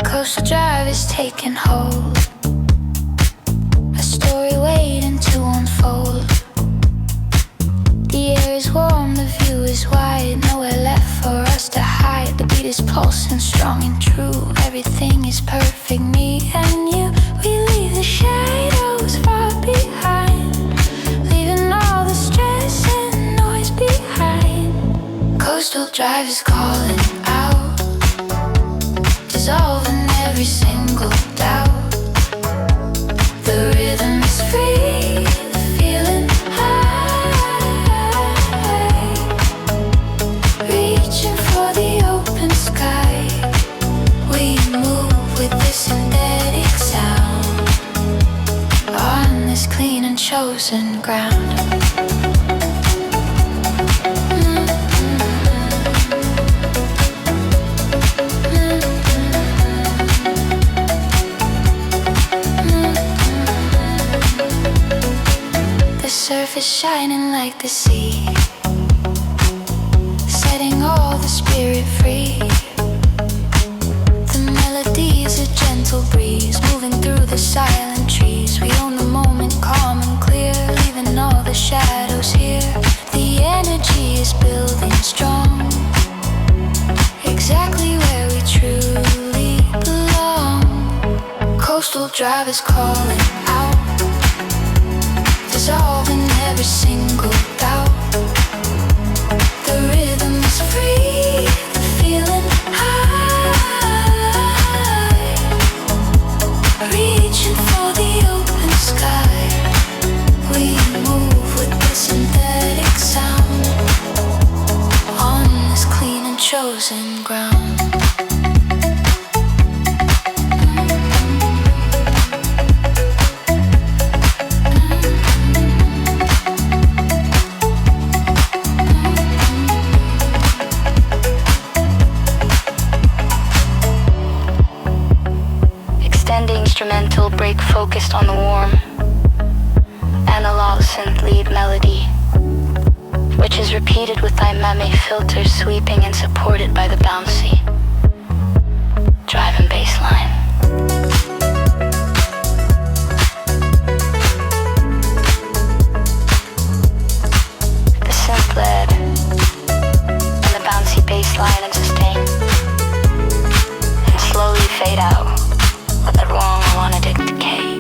Coastal drive is taking hold, a story waiting to unfold. The air is warm, the view is wide, nowhere left for us to hide. The beat is pulsing strong and true, everything is perfect, me and you. We leave the shadows far behind, leaving all the stress and noise behind. Coastal drive is calling out, dissolving every single doubt. The rhythm is free, the feeling high, reaching for the open sky. We move with this synthetic sound on this clean and chosen ground. Surface shining like the sea, setting all the spirit free. The melody is a gentle breeze, moving through the silent trees. We own the moment, calm and clear, leaving all the shadows here. The energy is building strong, exactly where we truly belong. Coastal drive is calling out, dissolving every single doubt. The rhythm is free, the feeling high, reaching for the open sky. We move with the synthetic sound on this clean and chosen ground. Instrumental break focused on the warm analog synth lead melody, which is repeated with dynamic filters sweeping and supported by the bouncy drive and bass line. The synth lead and the bouncy bass line and sustain and slowly fade out. But that wrong wanted to decay.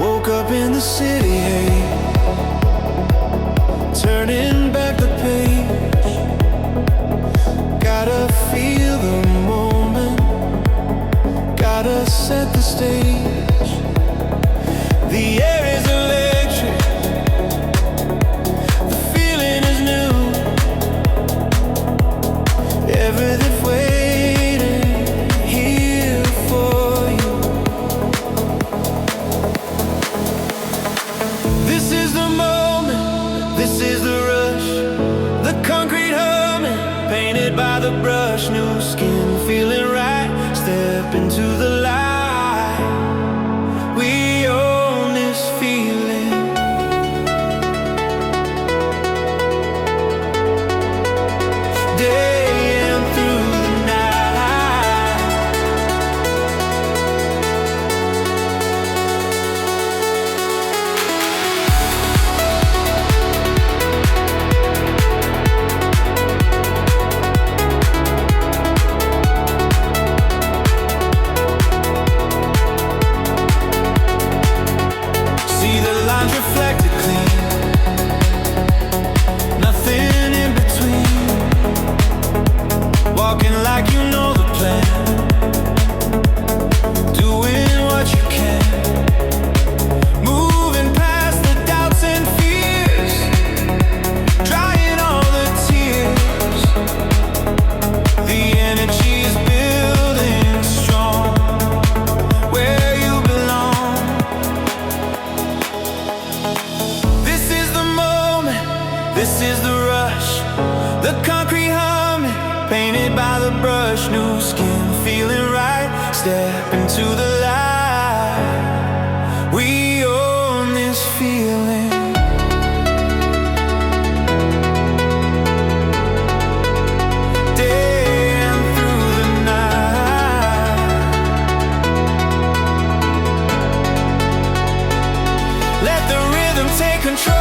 Woke up in the city, hey, turning back the page. Gotta feel the moment, gotta set the stage. The air is electric, the feeling is new. Everything's waiting here for you. This is the moment, this is the rush, the concrete humming, painted by the brush. New skin, feeling right, step into the light. We own this feeling. Day and through the night. concrete humming, painted by the brush, new skin feeling right. Step into the light, we own this feeling. Day and through the night, let the rhythm take control.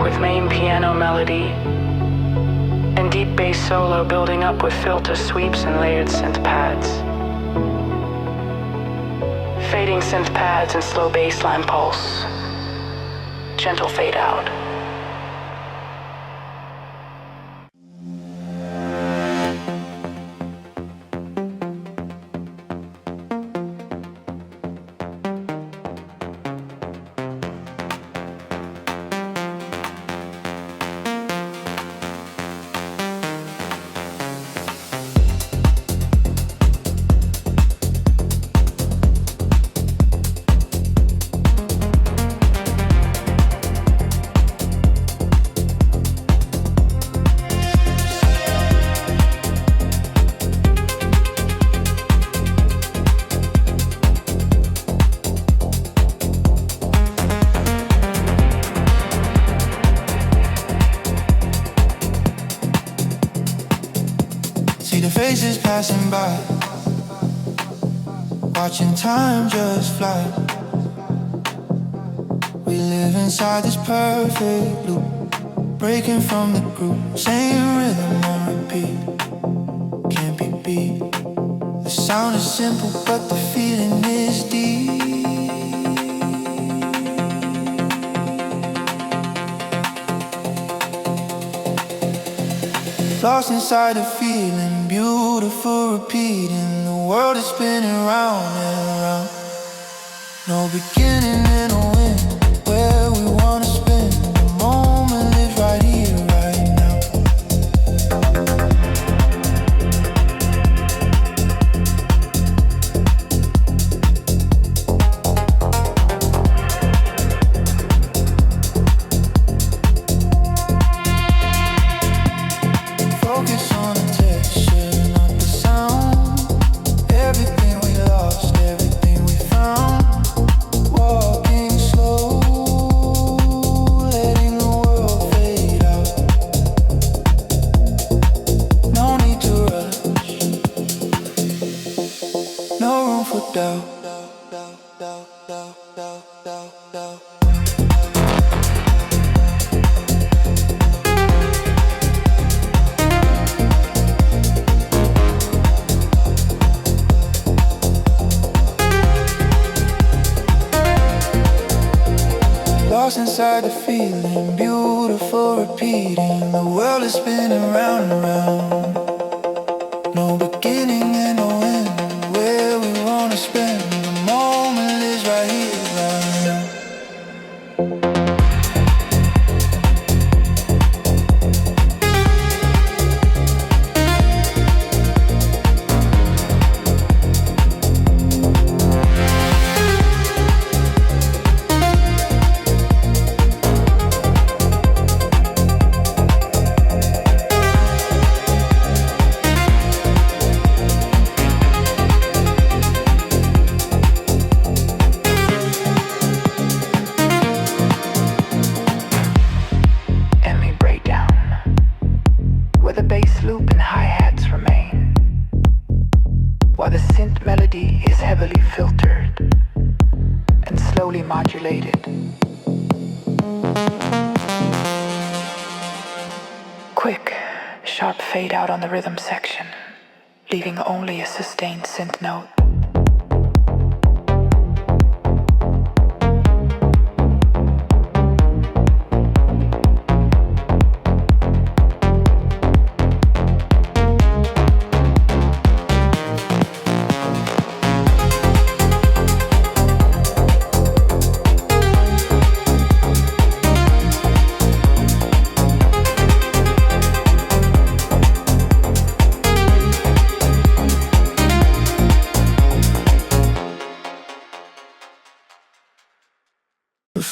With main piano melody and deep bass solo building up with filter sweeps and layered synth pads. Fading synth pads and slow bassline pulse. Gentle fade out. Faces passing by, watching time just fly. We live inside this perfect loop, breaking from the group, same rhythm on repeat, can't be beat. The sound is simple but the feeling is deep. Lost inside a feeling, beautiful repeating. The world is spinning round and round. No beginning and no end, where we wanna spend. The moment lives right here, right now. Focus on the texture, not the sound. Everything we lost, everything we found. Walking slow, letting the world fade out. No need to rush, no room for doubt. Lost inside the feeling, beautiful repeating. The world is spinning round and round. No beginning and no end, where we wanna spend. The moment is right here, right now. quick, sharp fade out on the rhythm section, leaving only a sustained synth note.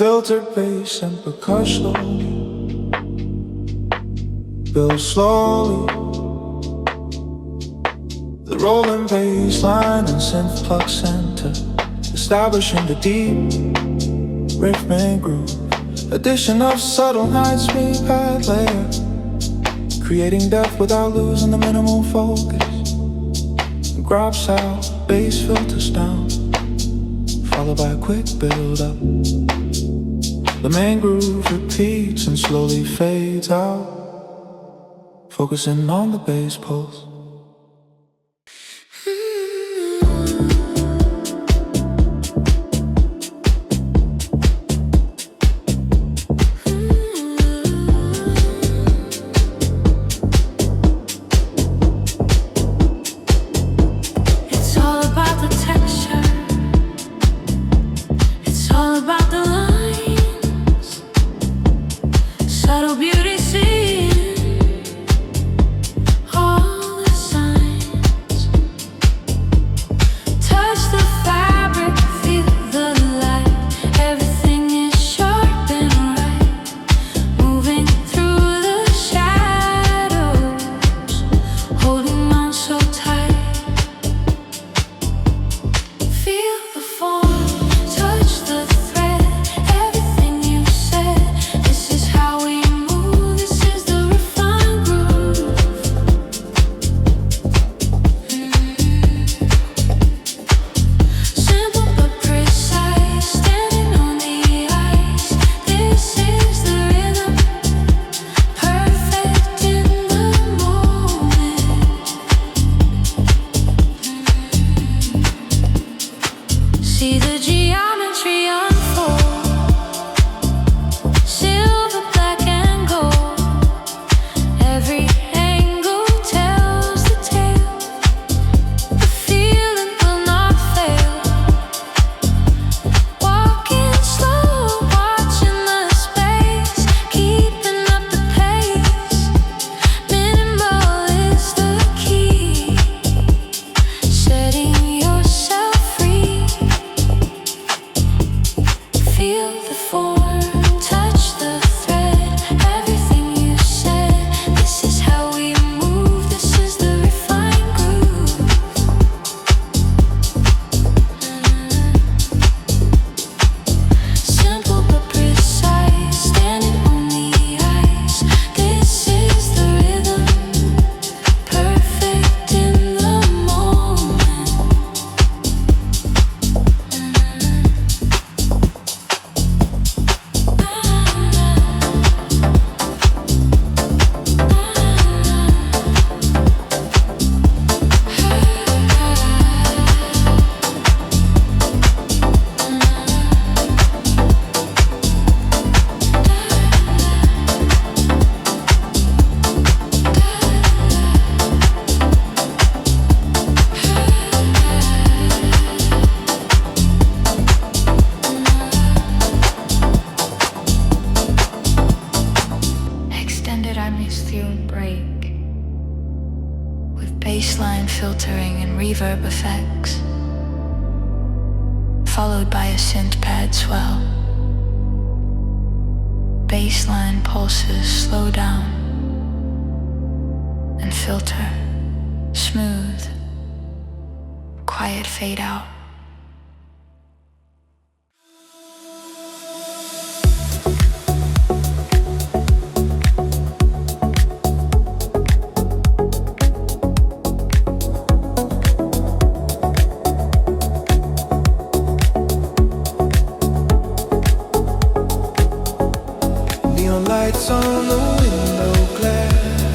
Filter bass and percussion build slowly. The rolling bass line and synth plug center, establishing the deep rhythmic groove. Addition of subtle high-speed pad layer, creating depth without losing the minimal focus. Drops out, bass filters down, followed by a quick build-up. The main groove repeats and slowly fades out, focusing on the bass pulse. It's all about the texture. It's all about the lines. Subtle beauty seen. All the signs. Touch the fabric, feel the light. Everything is sharp and right. Moving through the shadows, holding on so tight. Feel the form, touch the thread. Everything you said. This is how we move. This is the refined groove. Simple but precise, standing on the ice. This is the rhythm, perfect in the moment. See the geometry unfold, silver, black and gold. Every angle tells the tale. The feeling will not fail. Walking slow, watching the space, keeping up the pace. Minimal is the key, setting yourself free. Feel the form, touch the thread. Everything you said. This is how we move. This is the refined groove. Simple but precise, standing on the ice. This is the rhythm, perfect in the moment. Extended Ambience break with bassline filtering and reverb effects, followed by a synth pad swell. Bassline pulses slow down and filter, smooth, quiet fade out. Neon lights on the window glare,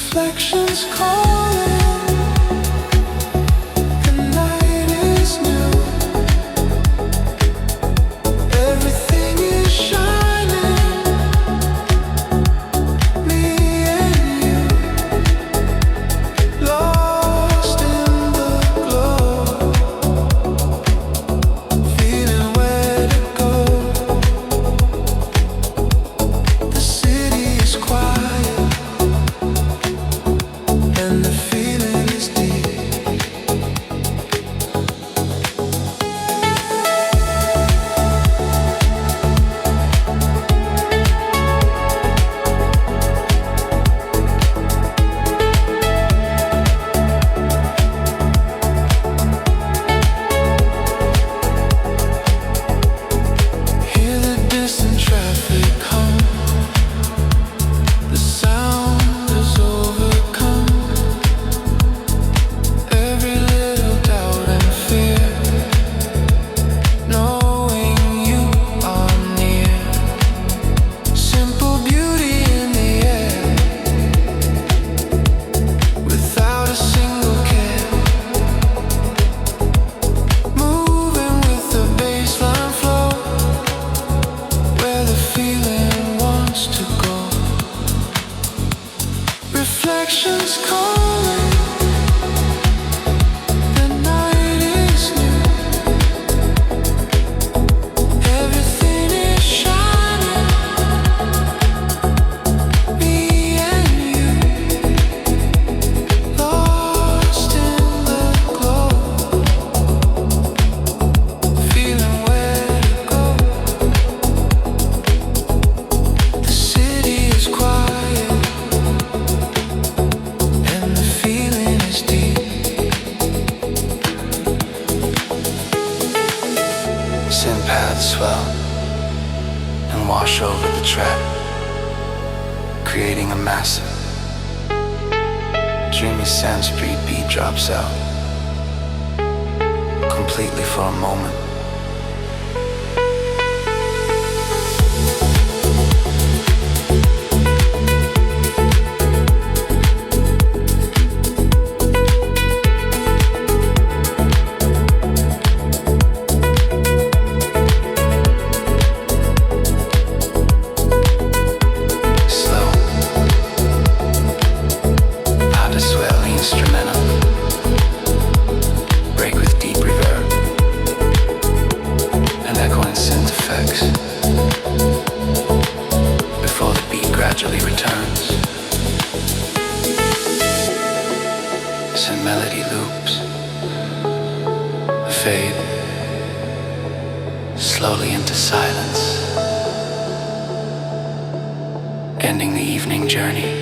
reflections calling. The night is new. Everything is shining. Me and you, lost in the glow, feeling where to go. The city is quiet, and the feeling is deep. Hear the distant traffic hum. The sound has overcome every little doubt and fear. Knowing you are near, simple beauty in the air, without a single care. Moving with the baseline flow, where the feeling wants to go. Reflections calling. The night is new. Everything is shining. Me and you, lost in the glow, feeling where to go. The city is quiet, and the feeling is deep. Sand paths swell and wash over the track, creating a massive, dreamy Sanskrit beat drops out, completely for a moment. Slow, out to swell the instrumental, break with deep reverb and echoing synth effects before the beat gradually returns. Some melody loops, fade slowly into silence, ending the evening journey.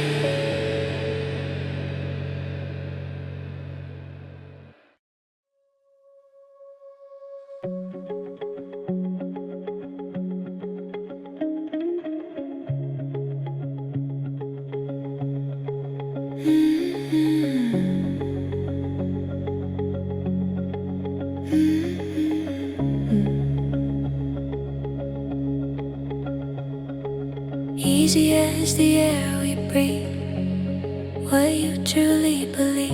Easy as the air we breathe, what you truly believe.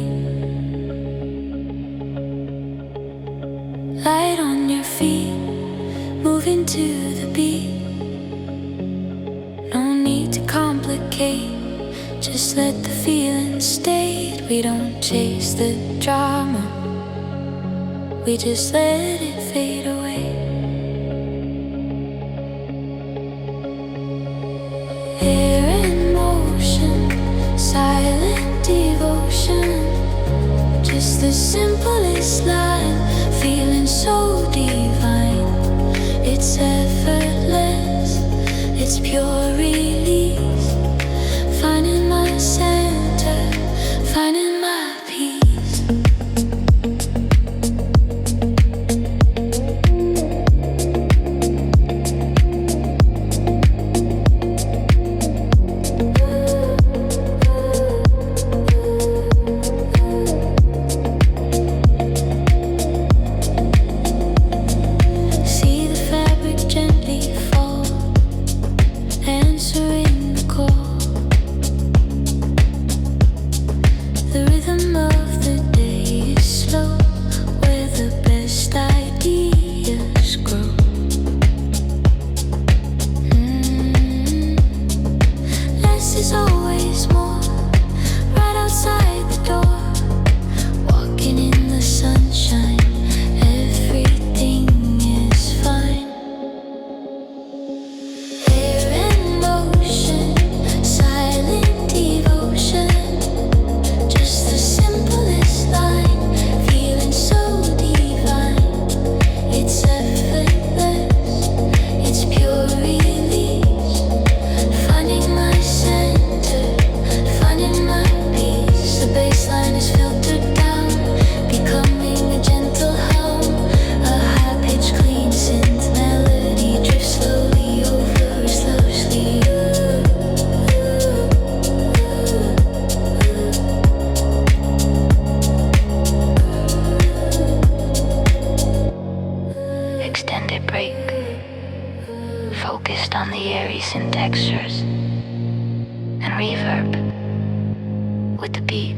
Light on your feet, moving to the beat. No need to complicate, just let the feeling stay. We don't chase the drama, we just let it fade away. Air in motion, silent devotion, just the simplest line, feeling so divine. It's effortless, it's pure release, finding my center, finding my peace. there's always more. Right outside the door, walking in the sunshine, everything is fine. Air and ocean, silent devotion, just the simplest line, feeling so divine. It's effortless, it's pure release, finding my center, finding my peace. The baseline is filtered down, becoming a gentle hum. A high-pitched clean synth melody drifts slowly over, slowly. Extended break, focused on the airy synth textures and reverb with the beat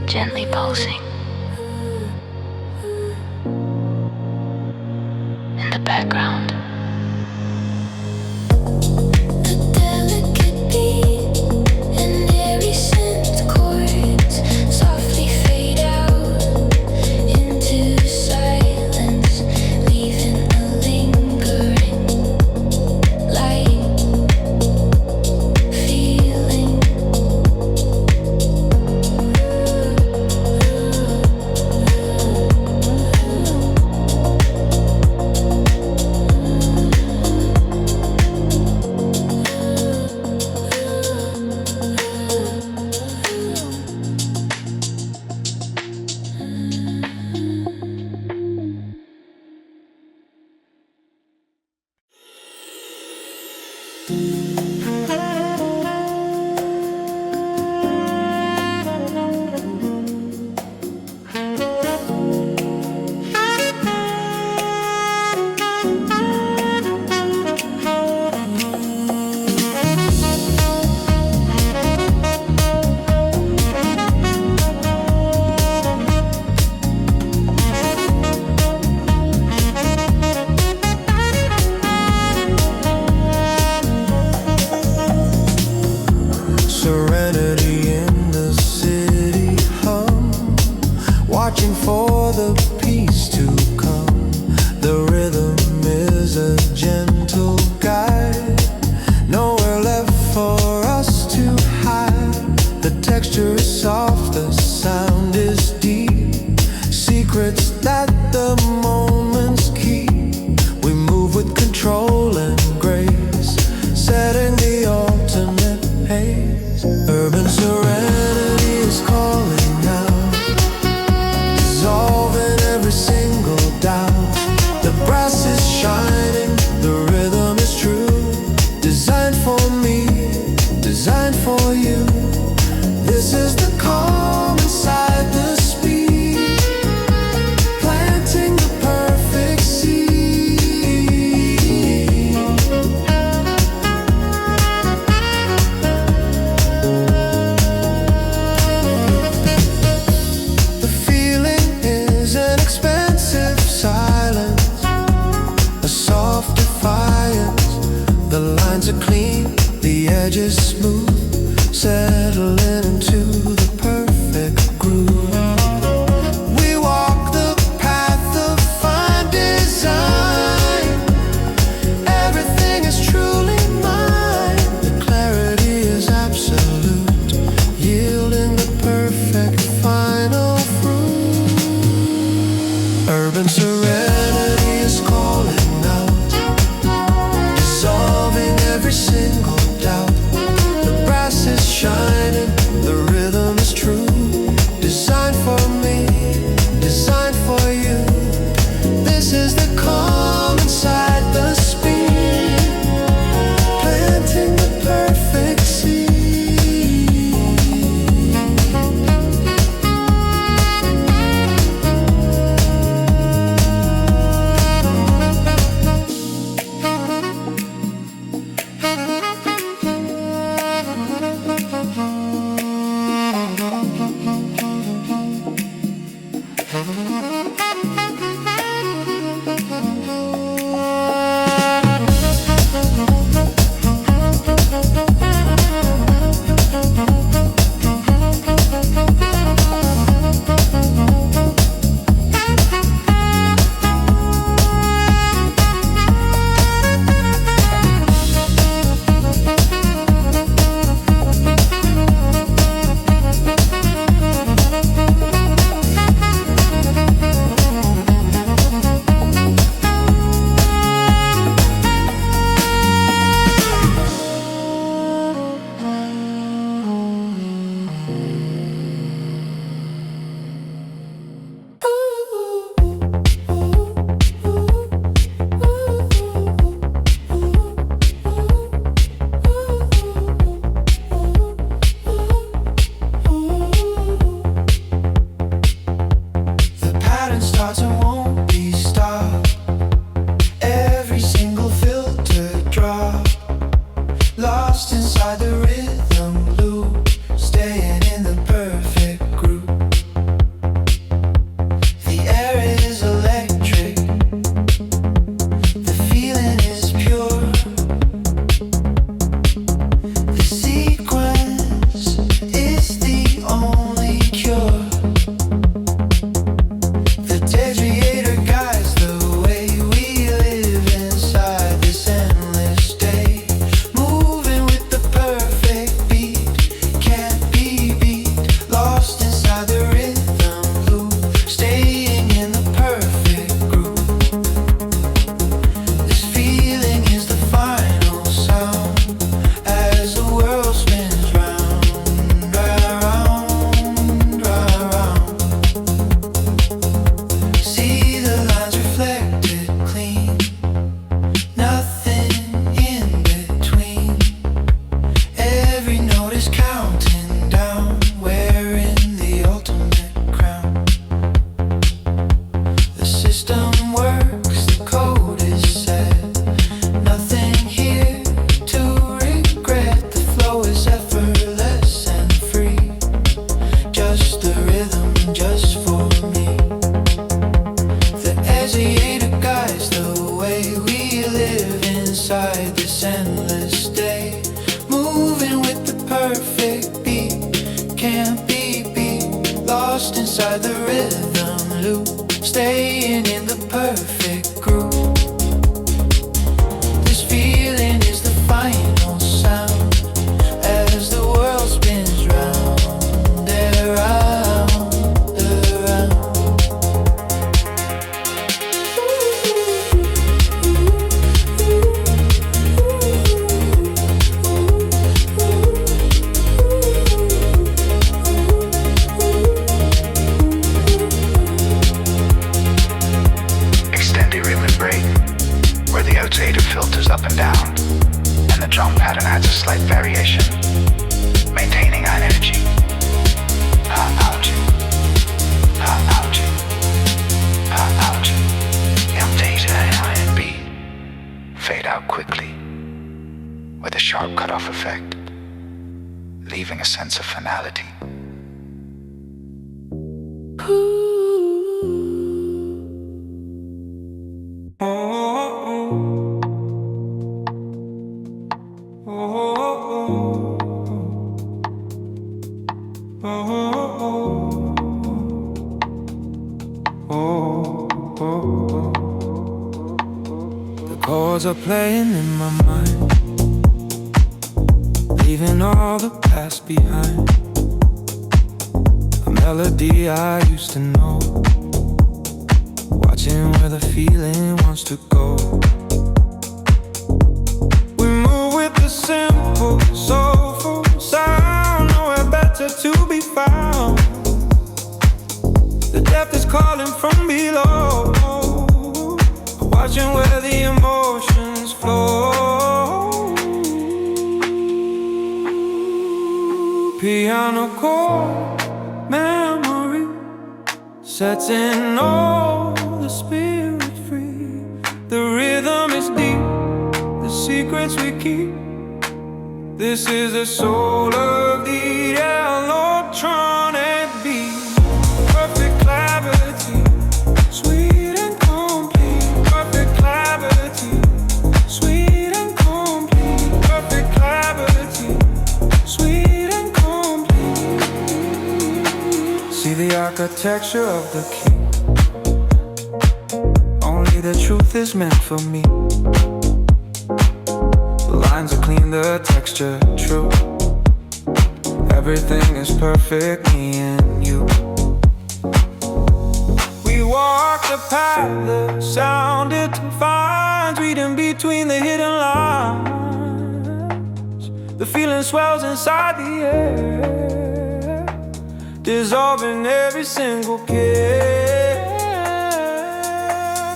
gently pulsing in the background. A delicate beat and airy synth chords softly fade out into silence, leaving a lingering light feeling. Serenity in the city hum, watching for the peace to come. The rhythm is a gentle guide, nowhere left for us to hide. The texture is soft, the sound is deep, secrets that the moments keep. We move with control and grace, setting the ultimate pace. Urban serenity is calling out, dissolving every single doubt. The brass is shining, the rhythm is true, designed for me, designed for you. This is the calm inside the speed, planting the perfect seed. The feeling is an expansive silence, a soft defiance. The lines are clean, the edges smooth, settling into the perfect groove. We walk the path of fine design, everything is truly mine. The clarity is absolute, yielding the perfect final fruit. Urban serenity is calling out, dissolving every single doubt. The brass is shining, the inside the rhythm loop, staying in the perfect groove. The air is electric, the feeling is pure. The sequence is the only cure. The detriator guides the way we live inside this endless day. Moving with the perfect beat, can't be beat. Lost inside the rhythm loop, staying in the perfect groove. This feeling is the final sound as the world spins round, round, round. See the lines reflected clean, nothing in between. Every note is counting down, wearing the ultimate crown. The system works, the code is set. Nothing here to regret. The flow is effortless and free. Just the rhythm, just for me. The executor guides the way we live inside this endless day. Moving with the perfect beat, can't be beat. Lost inside the rhythm loop, staying in the perfect groove. This feeling is the final sound as the world spins round and round and round. Extended rhythm break, where the outsider filters up and down, and the drum pattern adds a slight variation, maintaining our energy. Ouch, ouch, ouch. M data and B fade out quickly, with a sharp cutoff effect, leaving a sense of finality. The chords are playing in my mind, leaving all the past behind. A melody I used to know, watching where the feeling wants to go. We move with the simple, soulful sound, nowhere better to be found. The depth is calling from below, watching where the emotions flow. Piano chord memory, setting all the spirit free. The rhythm is deep, the secrets we keep. This is the soul of the electronic beat. Perfect clarity, sweet and complete. Perfect clarity, sweet and complete. Perfect clarity, sweet and complete. See the architecture of the key. Only the truth is meant for me. The lines are clean, the texture true. Everything is perfect, me and you. We walk the path the sound it defines, reading between the hidden lines. The feeling swells inside the air, dissolving every single care.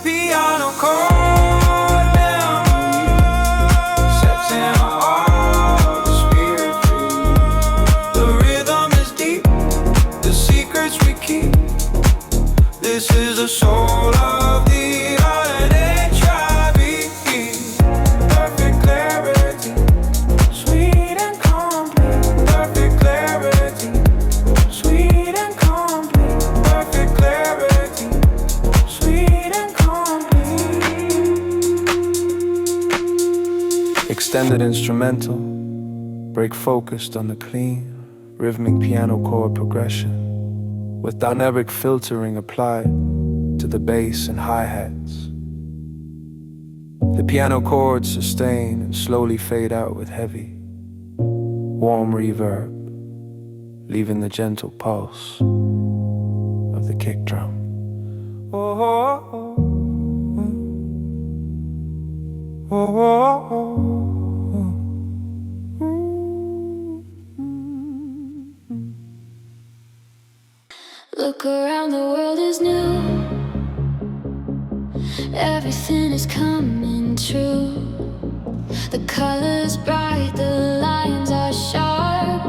Piano chord memory, setting all the spirit free. The rhythm is deep, the secrets we keep. This is the soul of the electronic beat. Perfect clarity, sweet and calm. extended instrumental, break focused on the clean, rhythmic piano chord progression, with dynamic filtering applied to the bass and hi-hats. The piano chords sustain and slowly fade out with heavy, warm reverb, leaving the gentle pulse of the kick drum. Oh, oh, oh. Oh, oh, oh. Look around, the world is new. Everything is coming true. The colors bright, the lines are sharp,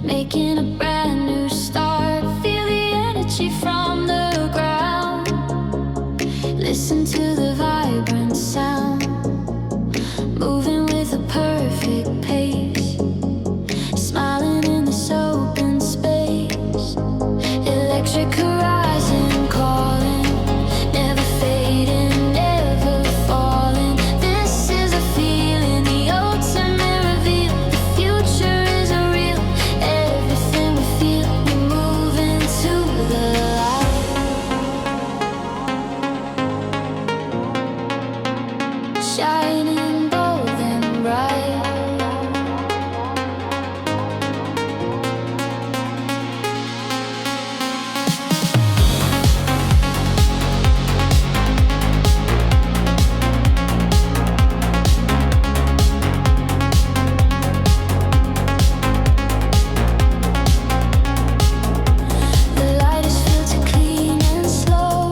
making a brand new start. Feel the energy from the ground. Listen to the vibrant sound, moving with a perfect pace, smiling in this open space. Electric horizon calling, never fading, never falling. This is a feeling, the ultimate reveal. The future is real, everything we feel. We move into the light, shining bold and bright. The light is filtered clean and slow,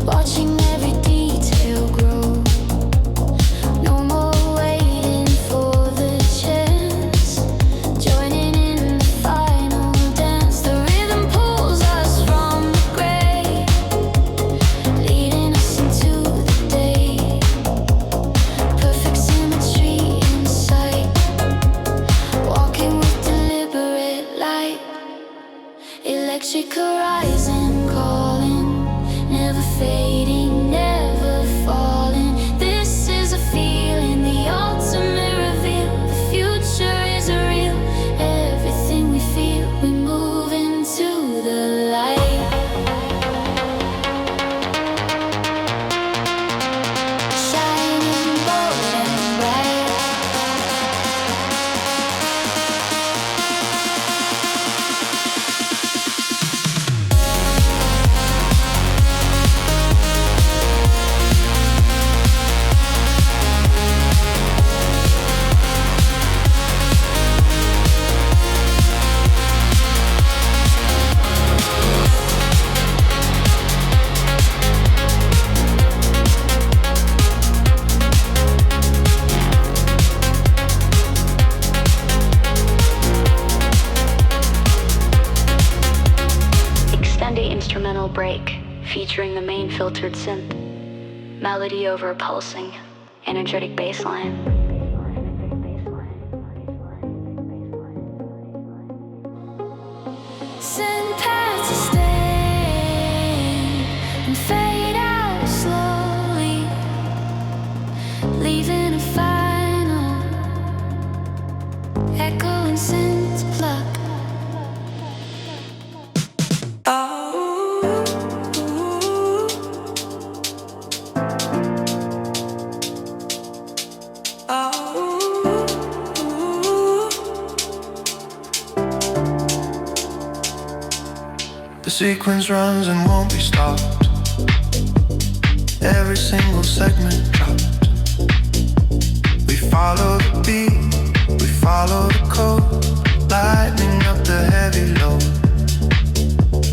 watching every detail grow. No more waiting for the chance, joining in the final dance. The rhythm pulls us from the grave, leading us into the day. Perfect symmetry in sight, walking with deliberate light. Electric horizon calling, never fading, never falling. This is a feeling, the ultimate reveal. The future is real, everything we feel. We move into the light, shining bold and bright. Extended instrumental break, featuring the main filtered synth, melody over a pulsing, energetic bass line. Send paths to stay and fade out slowly, leaving a final echoing synth pluck. The sequence runs and won't be stopped. Every single segment dropped. We follow the beat, we follow the code, lightening up the heavy load.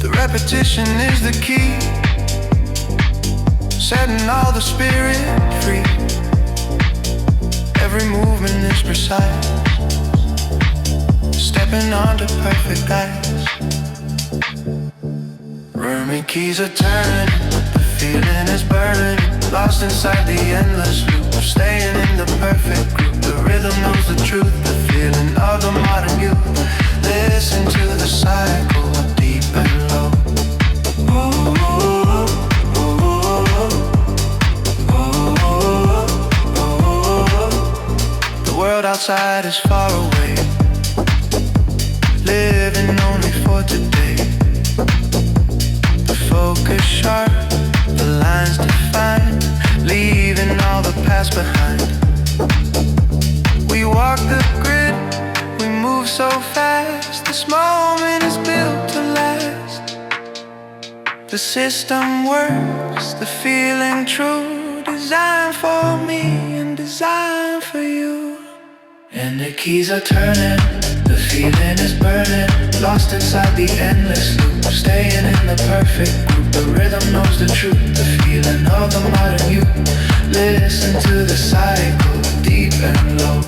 The repetition is the key, setting all the spirit free. Every movement is precise, stepping onto perfect ice. Rhythm keys are turning, the feeling is burning, lost inside the endless loop of staying in the perfect group. The rhythm knows the truth, the feeling of the modern youth. Listen to the cycle of deep and low. Ooh, ooh, ooh, ooh, ooh, ooh, ooh. outside is far away, living only for today. The focus sharp, the lines defined, leaving all the past behind. We walk the grid, we move so fast. This moment is built to last. The system works, the feeling true, designed for me and designed for you. And the keys are turning, the feeling is burning, lost inside the endless loop, staying in the perfect group. The rhythm knows the truth, the feeling of the modern youth. Listen to the cycle, deep and low.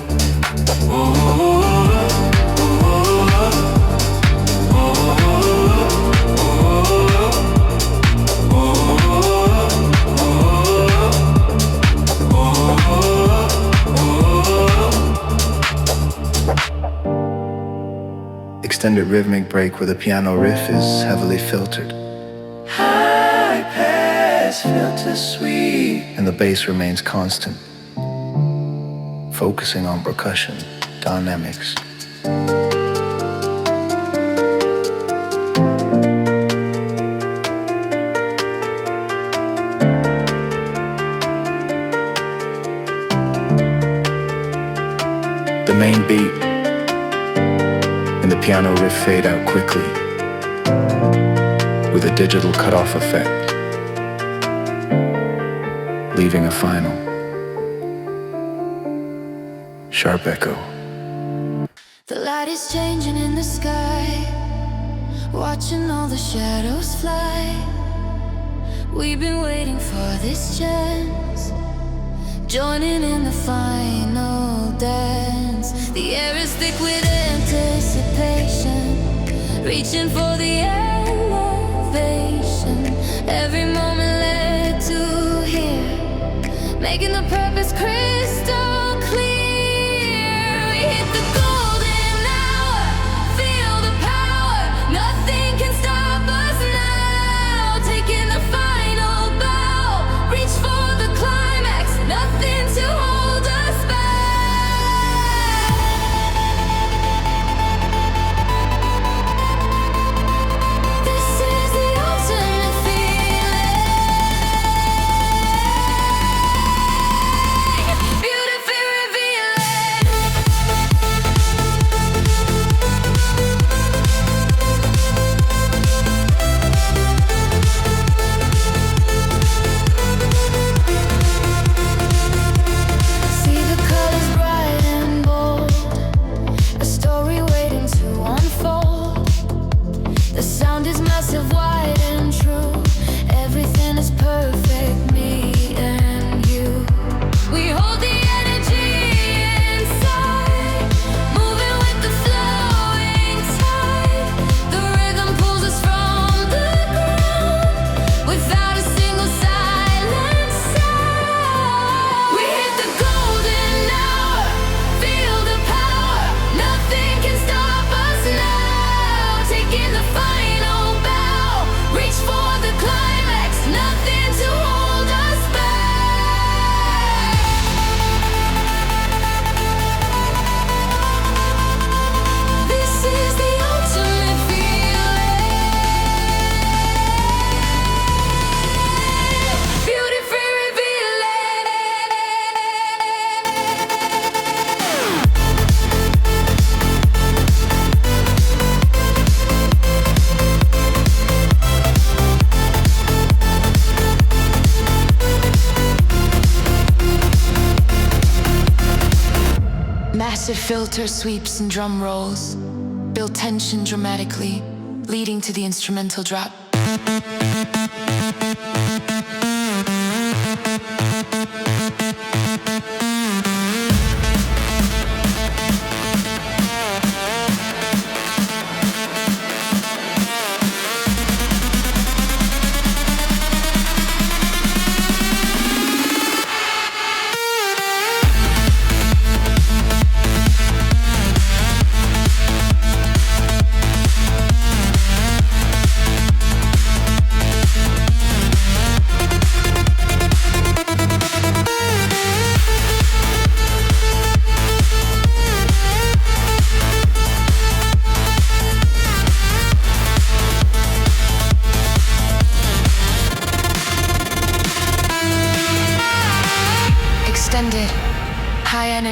Extended rhythmic break where the piano riff is heavily filtered. High pass, filter sweet. And the bass remains constant, focusing on percussion, dynamics. The main beat and the piano riff fade out quickly with a digital cutoff effect, leaving a final sharp echo. The light is changing in the sky, watching all the shadows fly. We've been waiting for this chance, joining in the final dance. The air is thick with anticipation, reaching for the elevation. Every moment led to here, making the purpose crystal clear. We hit the golden hour, feel the power. Nothing can stop us now. Taking the final bow, reach for the climax. Nothing to hold us back. This is the ultimate feeling. Beautifully revealing. See the colors bright and bold, a story waiting to unfold. The sound is massive, wide and true. Everything is perfect, me and you. We hold the energy inside, moving with the flowing tide. The rhythm pulls us from the ground, without a single silent sound. We hit the golden hour, feel the power. Nothing can stop us now. Taking the final bow, reach for the climax. Nothing to hold us back. This is the ultimate feeling. Beautifully revealing. Massive filter sweeps and drum rolls build tension dramatically, leading to the instrumental drop.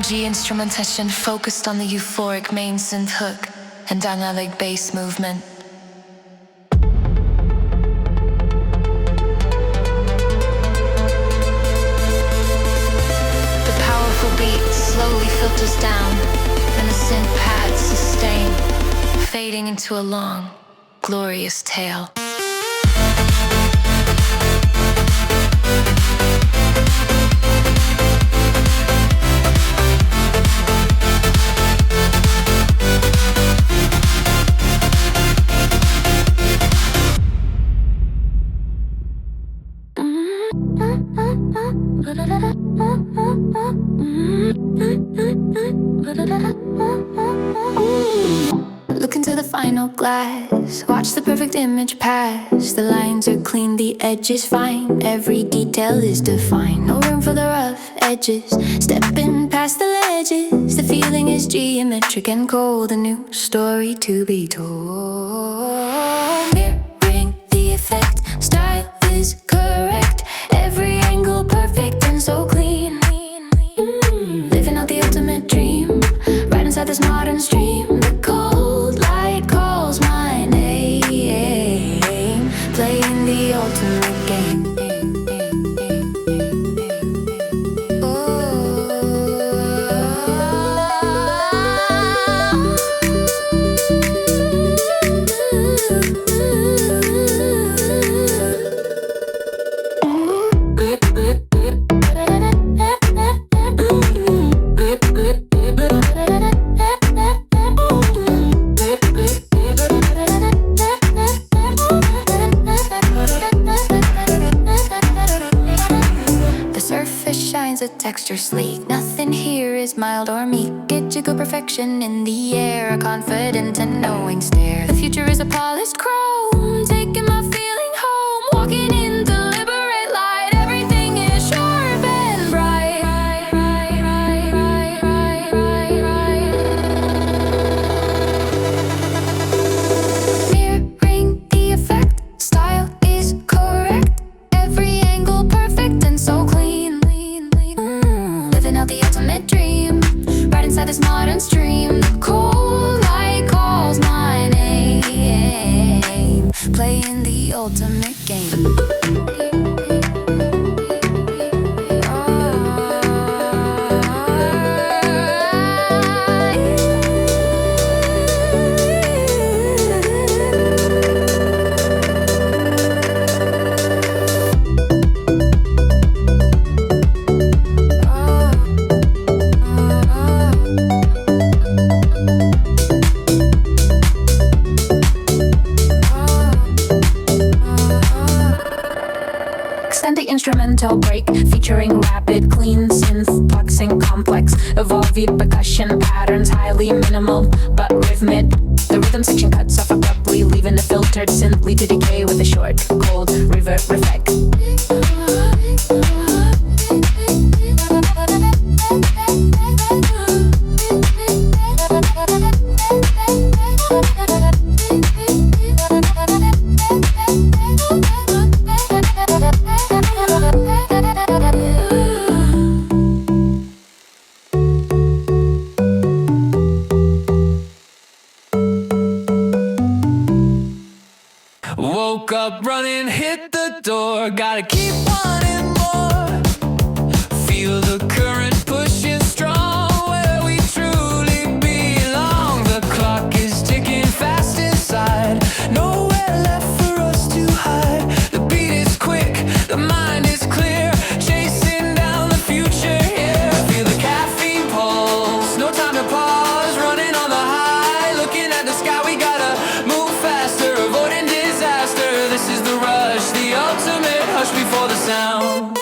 G instrumentation focused on the euphoric main synth hook and dynamic bass movement. The powerful beat slowly filters down, and the synth pads sustain, fading into a long, glorious tale. Look into the final glass, watch the perfect image pass. The lines are clean, the edges fine, every detail is defined. No room for the rough edges, stepping past the ledges. The feeling is geometric and cold, a new story to be told. Mirroring the effect, style is correct, every angle perfect and so clean. Living out the ultimate dream, right inside this modern stream. The cold light calls my name, playing the ultimate game. Texture sleek, nothing here is mild or meek. Get to go perfection in the air, a confident and knowing stare. The future is a polished chrome, taking my feeling home. Walking in deliberate light, everything is sharp and bright. Mirroring the effect, style is correct, every angle perfect and so clean. Out the ultimate dream, right inside this modern stream. The cold light calls my name, playing the ultimate game. Instrumental break featuring rapid, clean synth, boxing complex, evolving percussion patterns, highly minimal but rhythmic. The rhythm section cuts off abruptly, leaving the filtered synth lead to decay with a short, cold reverb effect. Woke up running, hit the door, gotta keep wanting more. Feel the current pushing strong, where we truly belong. The clock is ticking fast inside, nowhere left for us to hide. The beat is quick, the mind is clear, chasing down the future here. Feel the caffeine pulse, no time to pause, running on the high, looking at the sky, we gotta move faster, avoiding disaster. This is the rush, the ultimate hush before the sound.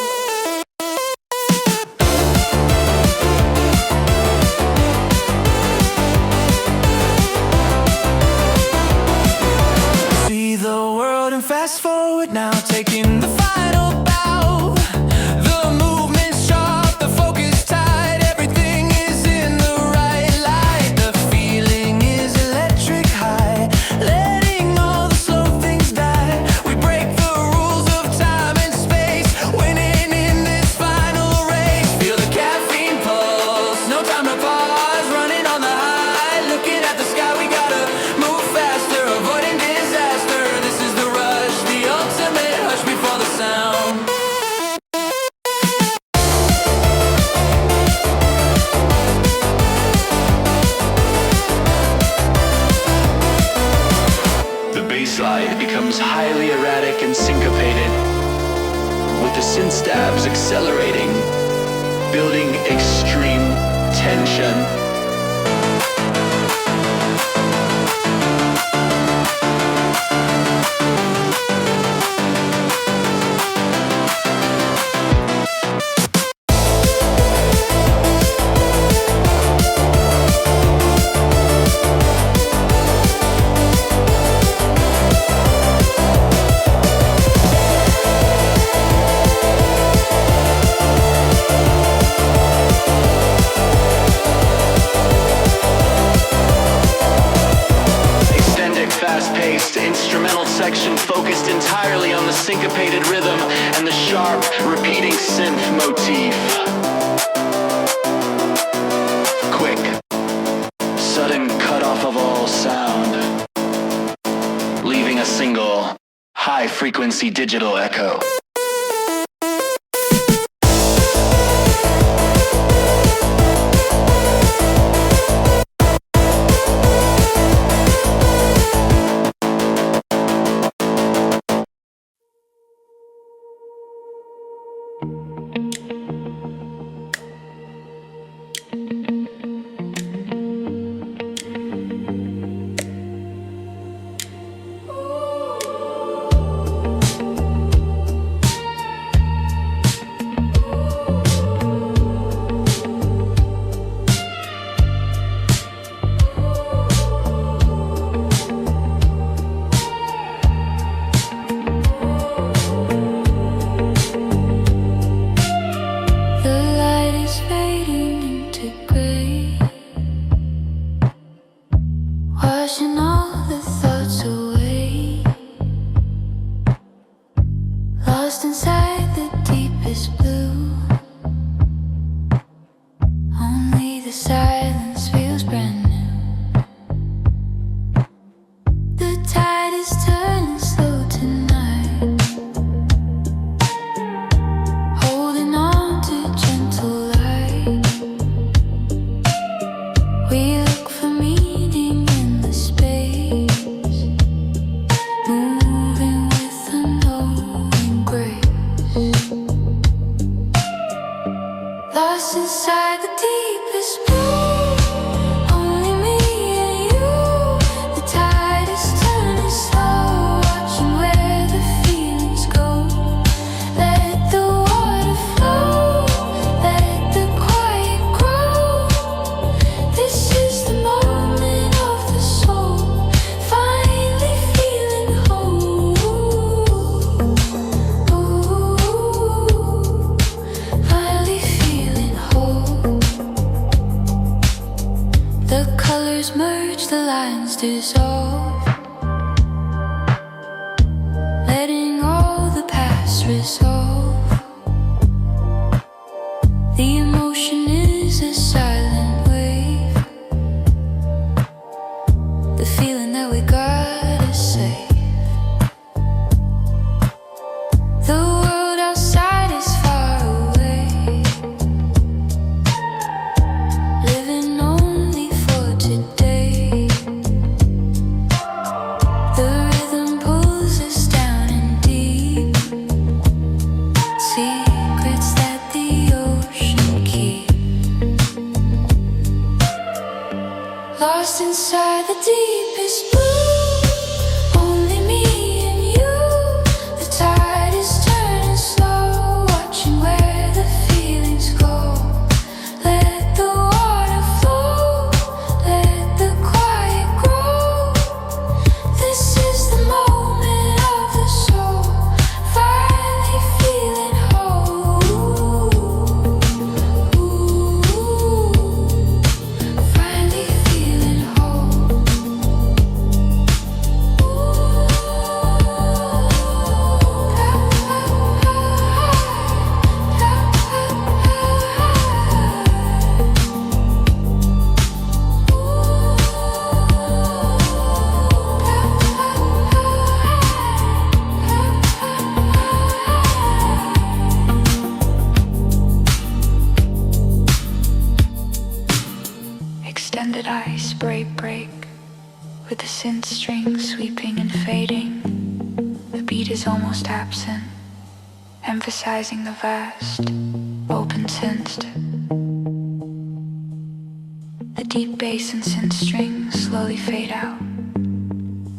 See the world and fast forward now, taking the final bow. The movement's sharp, the focus tight, everything is in the right light. The feeling is electric high, letting all the slow things die. We break the rules of time and space, winning in this final race. Feel the caffeine pulse, no time ride becomes highly erratic and syncopated, with the synth stabs accelerating, building extreme tension. Instrumental section focused entirely on the syncopated rhythm and the sharp, repeating synth motif. Quick, sudden cutoff of all sound, leaving a single, high-frequency digital echo. Washing all the thoughts away, lost inside the deepest blue. Only the silence feels brand new. The tide is turning slow tonight, holding on to gentle light. We look for meaning in the space, moving with unknowing grace. Lost inside the deepest blue, only me and you. The tide is turning slow, watching where the feelings go. Let the water flow, let the quiet grow. This is the moment of the soul, finally feeling whole. Ooh, finally feeling whole. The colors merge, the lines dissolve, letting all the past resolve. The emotion is a silent wave, the feeling that we gotta save. The world outside is far away, living only for today. The rhythm pulls us down and deep, secrets that the ocean keeps. Lost inside the deepest blue, only me and you. The tide is turning slow, watching where the feelings go. Let the water flow, let the quiet grow. This is the moment of the soul, finally feeling whole. Ooh, finally feeling whole. Extended ice break. with the synth strings sweeping and fading. The beat is almost absent, emphasizing the vast, open synth. The deep bass and synth strings slowly fade out,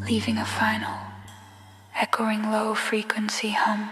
leaving a final, echoing low frequency hum.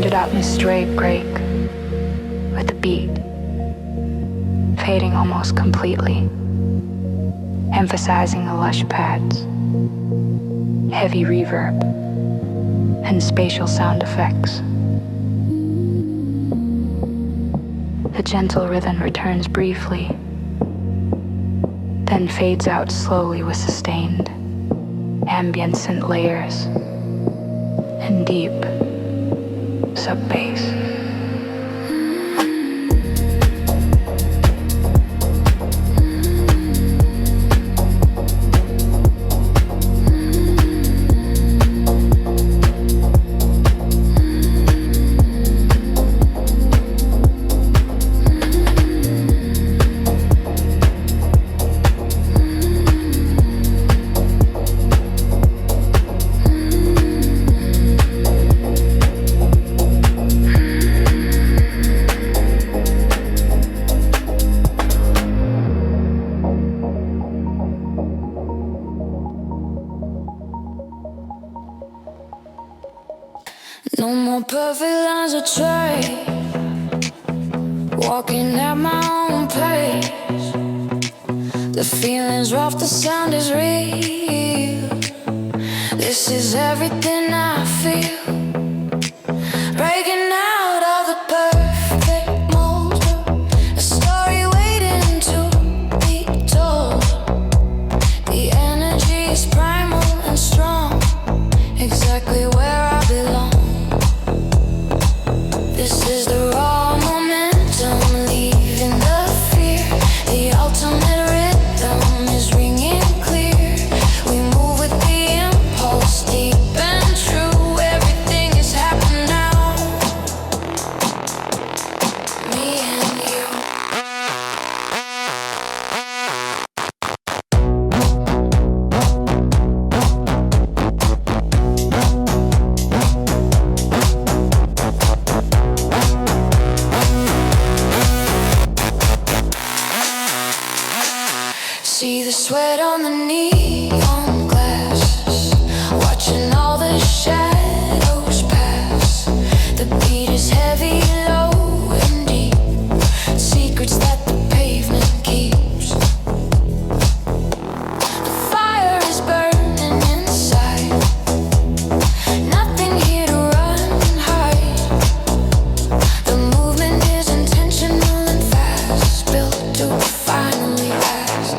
Atmospheric break with the beat fading almost completely, emphasizing the lush pads, heavy reverb, and spatial sound effects. The gentle rhythm returns briefly, then fades out slowly with sustained ambient synth layers and deep sub-bass. No more perfect lines of trade, walking at my own pace. The feeling's rough, the sound is real. This is everything I feel. Breaking out of the perfect mold, a story waiting to be told. The energy is primal and strong, exactly where I belong. This is the raw momentum, leaving the fear. The ultimate rhythm is ringing clear. We move with the impulse, deep and true. Everything is happening now. Me and you. See the sweat on the neon glass, watching all the shadows pass. The beat is heavy, low and deep, secrets that the pavement keeps. The fire is burning inside, nothing here to run and hide. The movement is intentional and fast, built to finally last.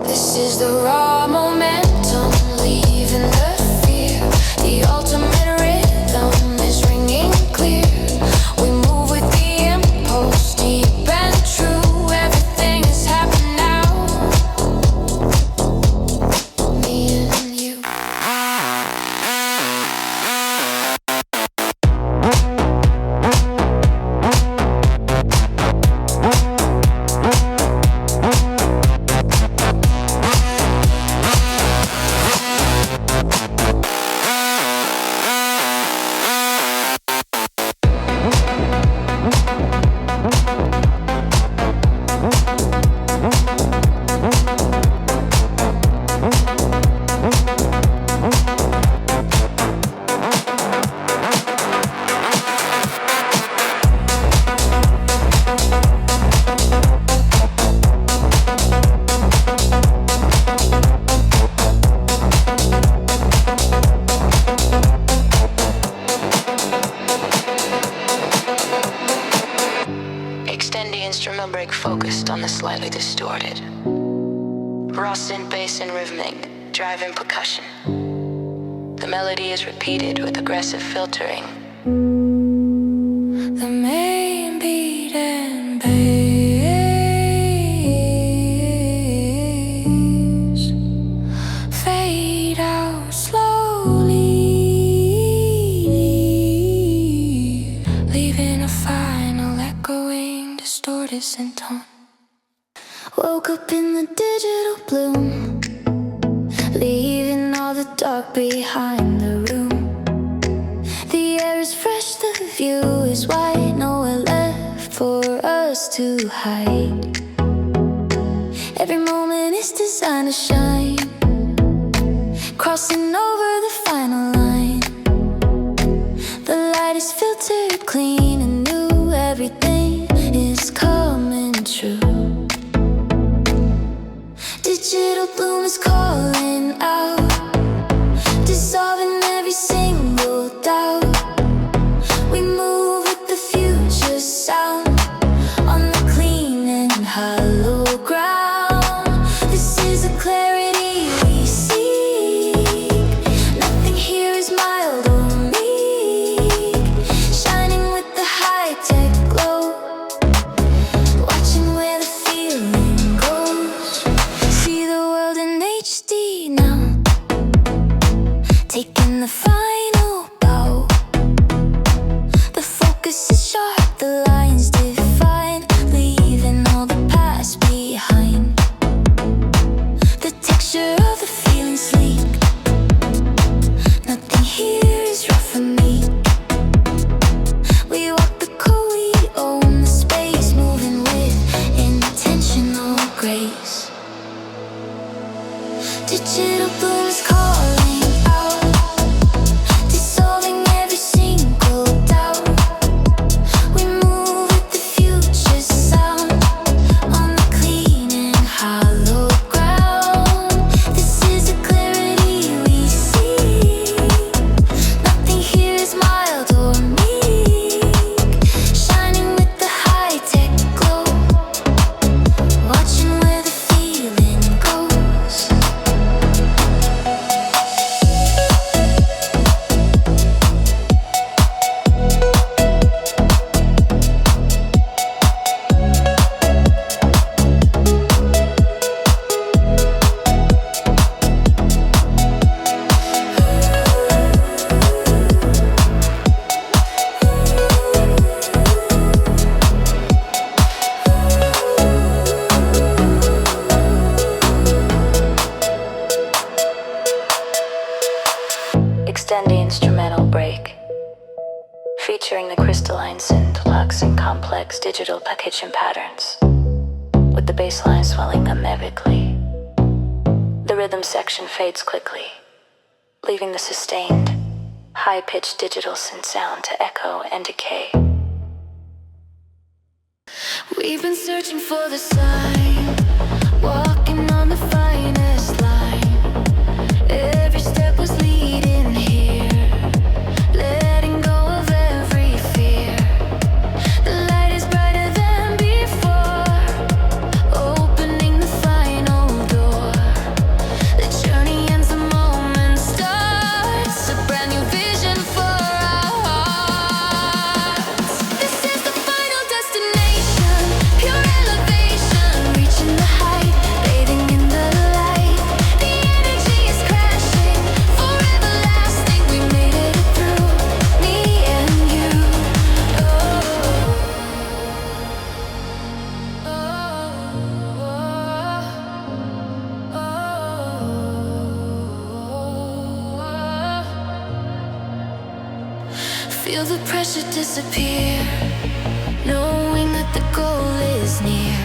This is the raw momentum, leaving the fear. The ultimate rhythm is ringing clear. We move with the impulse, deep and true. Everything is happening now. Me and you. Extend the instrumental break focused on the slightly distorted. Raw synth bass and rhythmic, driving percussion. The melody is repeated with aggressive filtering. The main beat and bass fade out slowly, leaving a final echoing, distorted synth tone. Woke up in the digital bloom, leaving all the dark behind the room. The air is fresh, the view is wide, nowhere left for us to hide. Every moment is designed to shine, crossing over the final line. The light is filtered clean and new, everything is coming true. Digital bloom is calling out, dissolving every single doubt. We move with the future sound on the clean and hollow ground. This is the clarity we seek. Nothing here is mild or meek, shining with break, featuring the crystalline synth lux and complex digital packaging patterns, with the bass line swelling amebically. The rhythm section fades quickly, leaving the sustained, high-pitched digital synth sound to echo and decay. We've been searching for the sign, walking on the finest line. Every step was leading here, letting go of every fear. The light is brighter than before, opening the final door. The journey ends the moment starts, a brand new vision for our hearts. This is the final destination, pure elevation, reaching the height, bathing in the light. The energy is crashing, forever lasting. We made it through, me and you. Oh, oh, oh, oh. Feel the pressure disappear, knowing that the goal is near.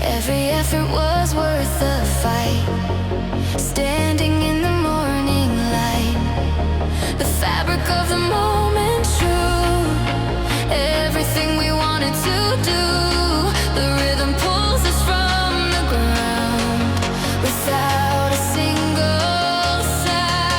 Every effort was worth the fight. Standing in the morning light, the fabric of the moment true. Everything we wanted to do, the rhythm pulls us from the ground without a single sound.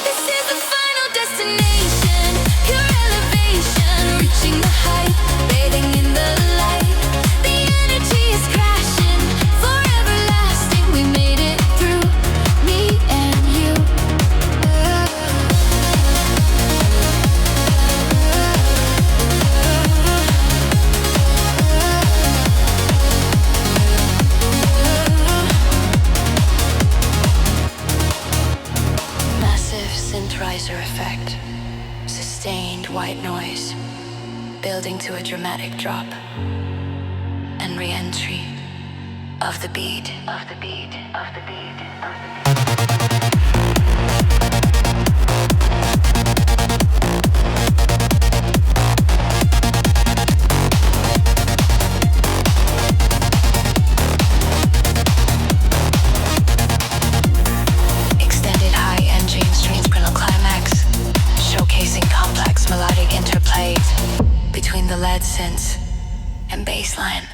This is the final destination, pure elevation, reaching the height, bathing in the light. The energy is crashing, forever lasting. We made it through, me and you. Massive synthesizer effect, sustained white noise, building to a dramatic drop, and re-entry of the beat, of the beat, of the beat, of the beat. Extended high engine strings chronal climax, showcasing complex melodic interplays between the lead synths and bass line.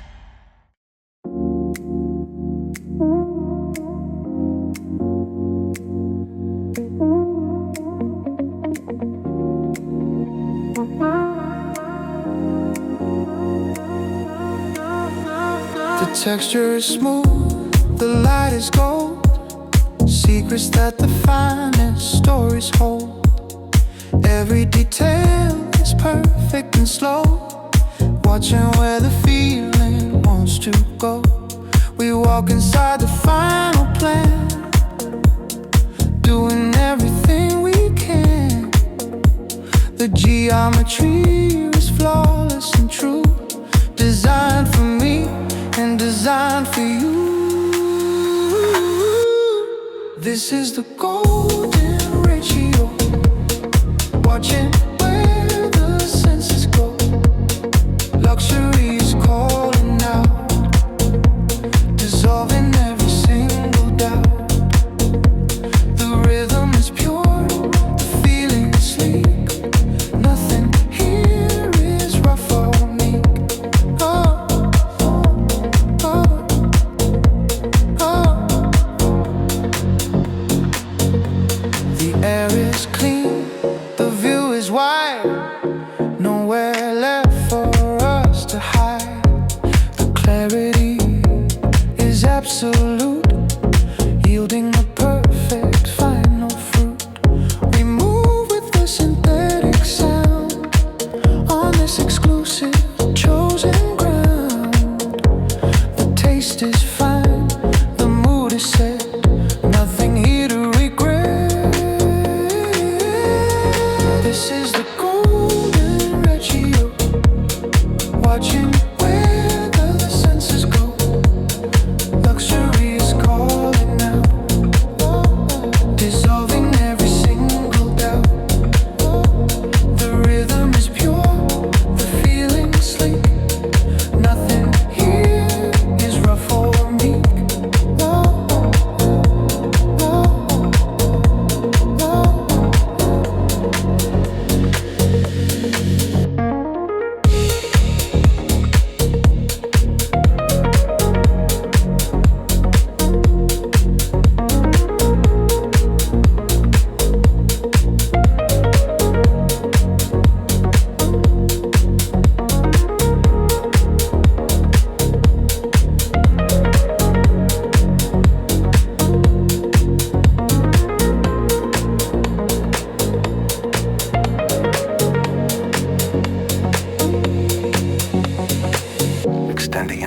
The texture is smooth, the light is gold. Secrets that the finest stories hold. Every detail is perfect and slow, watching where the feeling wants to go. We walk inside the final plan, doing everything we can. The geometry is flawless and true, designed for me and designed for you. This is the golden ratio, watching where the senses go. Luxury is calling out, dissolving every single doubt. The rhythm is pure, the feeling is sleek. Nothing here is rough or meek. Oh, oh, oh, oh.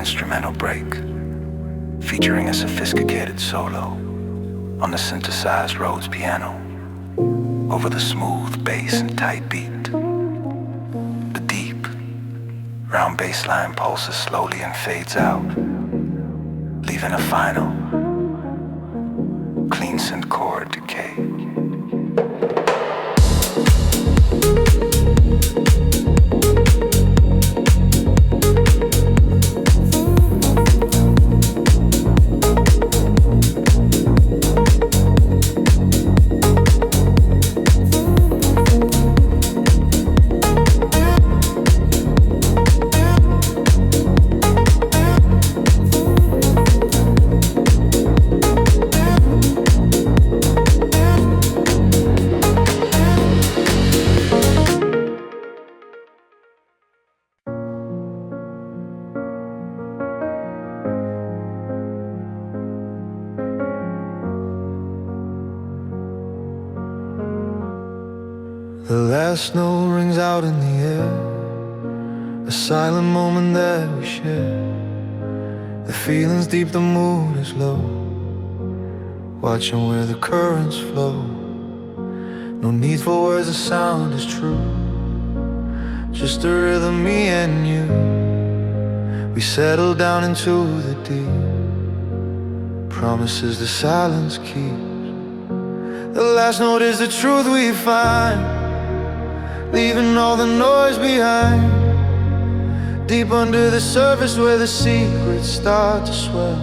instrumental break, featuring a sophisticated solo on the synthesized Rhodes piano over the smooth bass and tight beat. The deep, round bass line pulses slowly and fades out, leaving a final, clean synth chord decay. The last note rings out in the air, a silent moment that we share. The feeling's deep, the mood is low, watching where the currents flow. No need for words, the sound is true, just a rhythm, me and you. We settle down into the deep, promises the silence keeps. The last note is the truth we find, leaving all the noise behind. Deep under the surface where the secrets start to swell,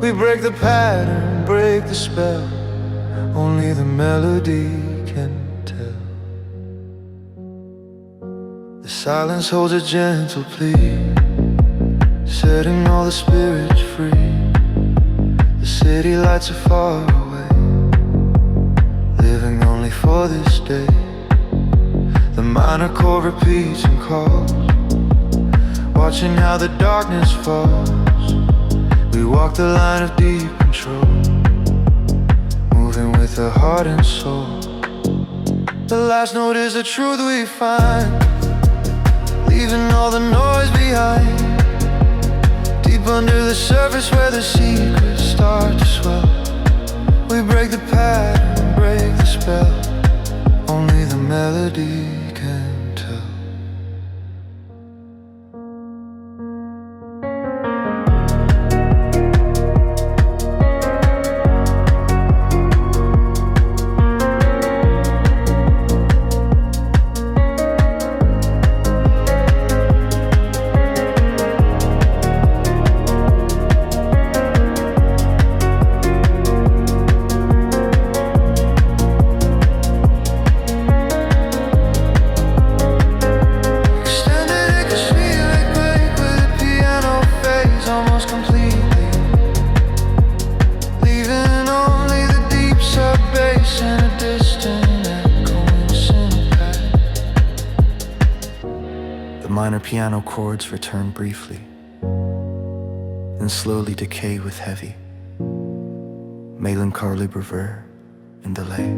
we break the pattern, break the spell, only the melody can tell. The silence holds a gentle plea, setting all the spirits free. The city lights are far away, living only for this day. The minor chord repeats and calls, watching how the darkness falls. We walk the line of deep control, moving with the heart and soul. The last note is the truth we find, leaving all the noise behind. Deep under the surface where the secrets start to swell, we break the pattern, break the spell, only the melody can tell. Minor piano chords return briefly, then slowly decay with heavy, melancholy bravura and delay.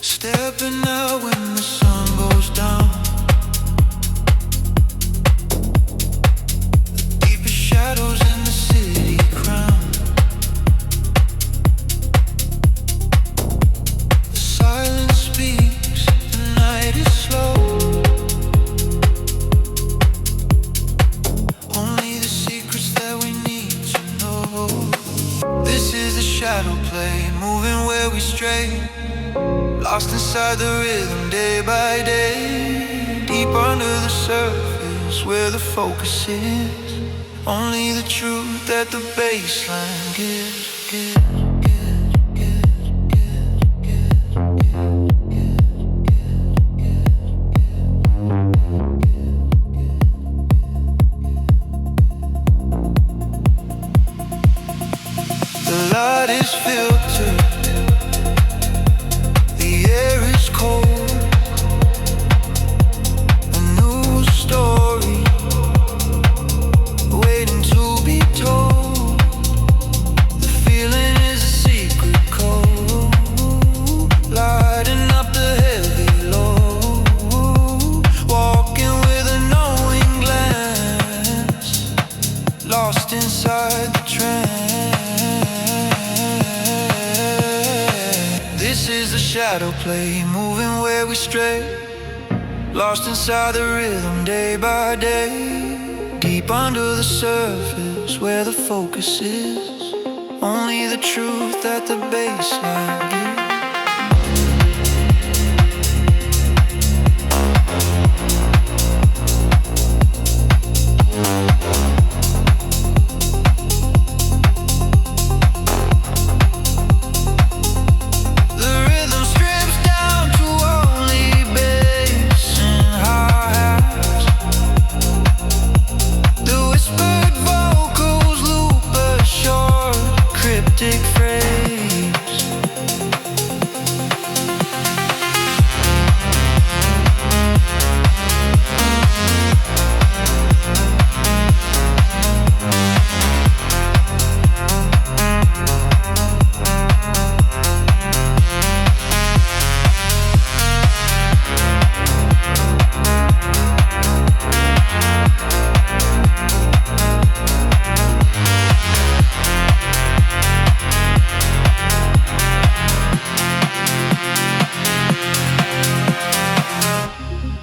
Stepping out when the sun goes down, the deepest shadows in the city crown. The silence speaks, the night is slow, only the secrets that we need to know. This is the shadow play, moving where we stray, lost inside the rhythm day by day. Deep under the surface where the focus is, only the truth that the bassline gives. play, moving where we stray, lost inside the rhythm day by day. Deep under the surface where the focus is, only the truth that the baseline gives.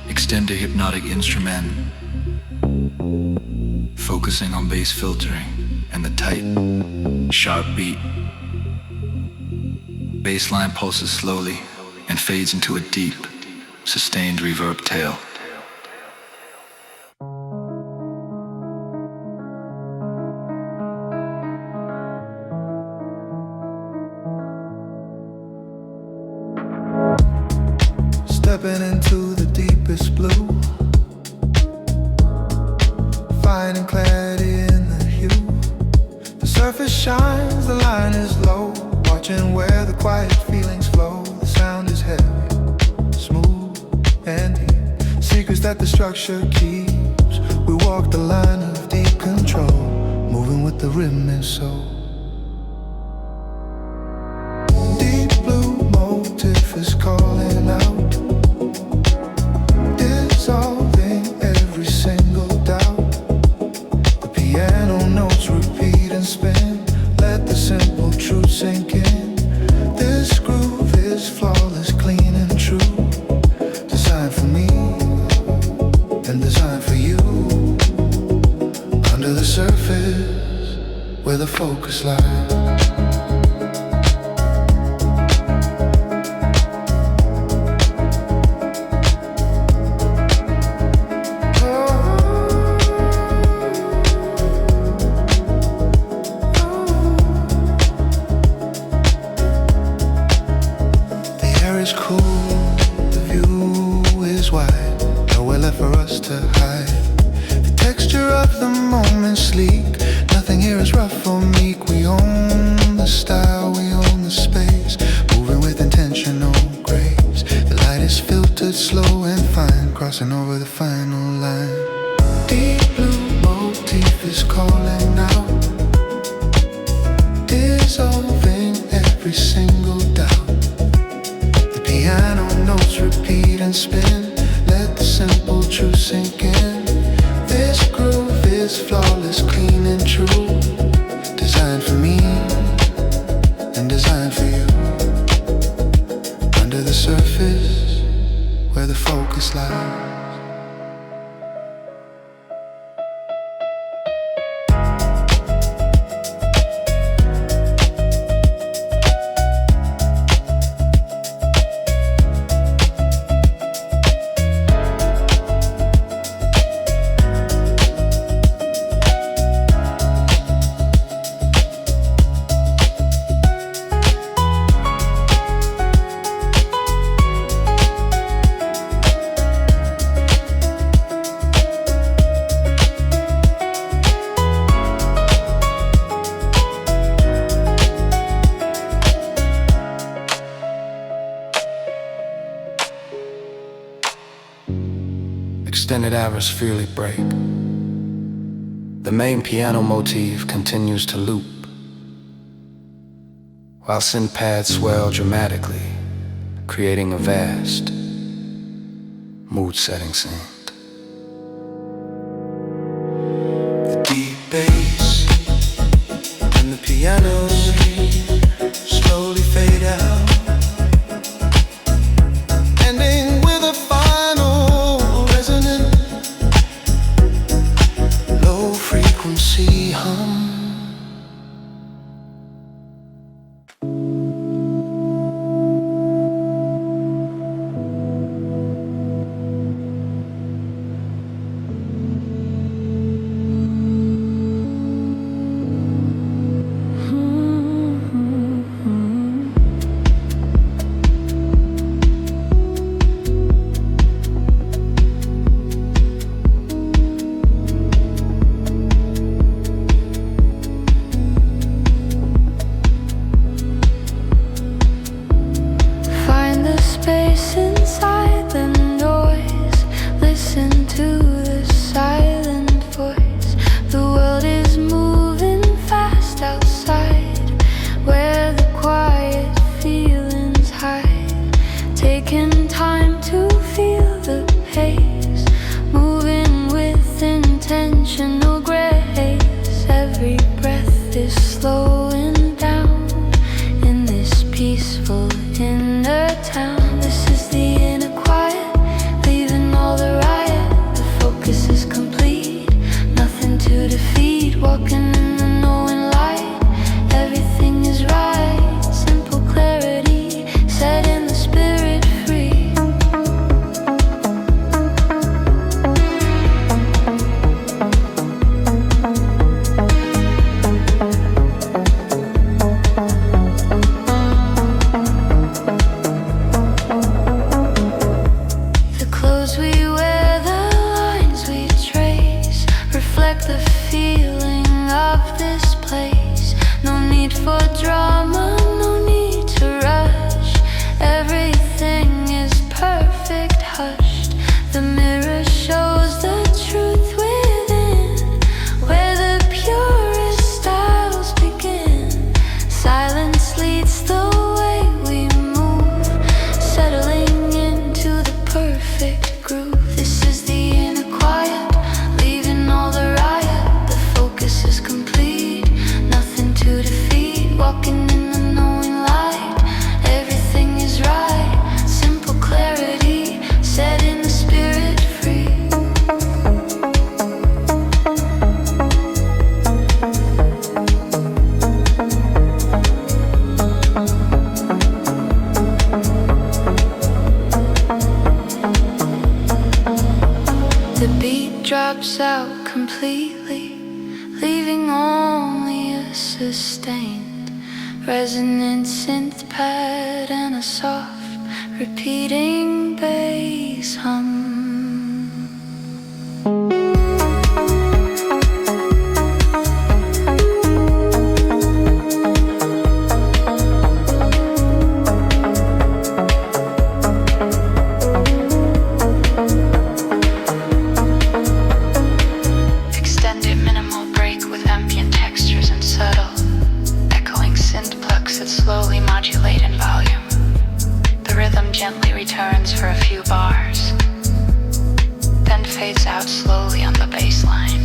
Extend a hypnotic instrument, focusing on bass filtering and the tight, sharp beat. Bassline pulses slowly and fades into a deep, sustained reverb tail. Stepping into the deepest blue, finding clarity in the hue. The surface shines, the line is low, watching where the quiet feelings flow. The sound is heavy, smooth and deep, secrets that the structure keeps. We walk the line of deep control, moving with the rhythm and soul. Deep blue motif is calling out, dissolving every single doubt. The piano notes repeat and spin, let the simple truth sink in. This groove is flawless, clean and true, designed for me and designed for you. Under the surface, where the focus lies. Over the final line, deep blue motif is calling out, dissolving every single doubt. The piano notes repeat and spin, let the simple truth sink in. This groove is flawless, clean and true, designed for me and designed for you. Under the surface, where the focus lies. Extended atmospheric break. The main piano motif continues to loop, while synth pads swell dramatically, creating a vast, mood-setting scene. The deep bass and the piano slowly fade out. drops out completely, leaving only a sustained, resonant synth pad and a soft, repeating bass hum. Extended minimal break with ambient textures and subtle, echoing synth plucks that slowly modulate in volume. The rhythm gently returns for a few bars, then fades out slowly on the bass line.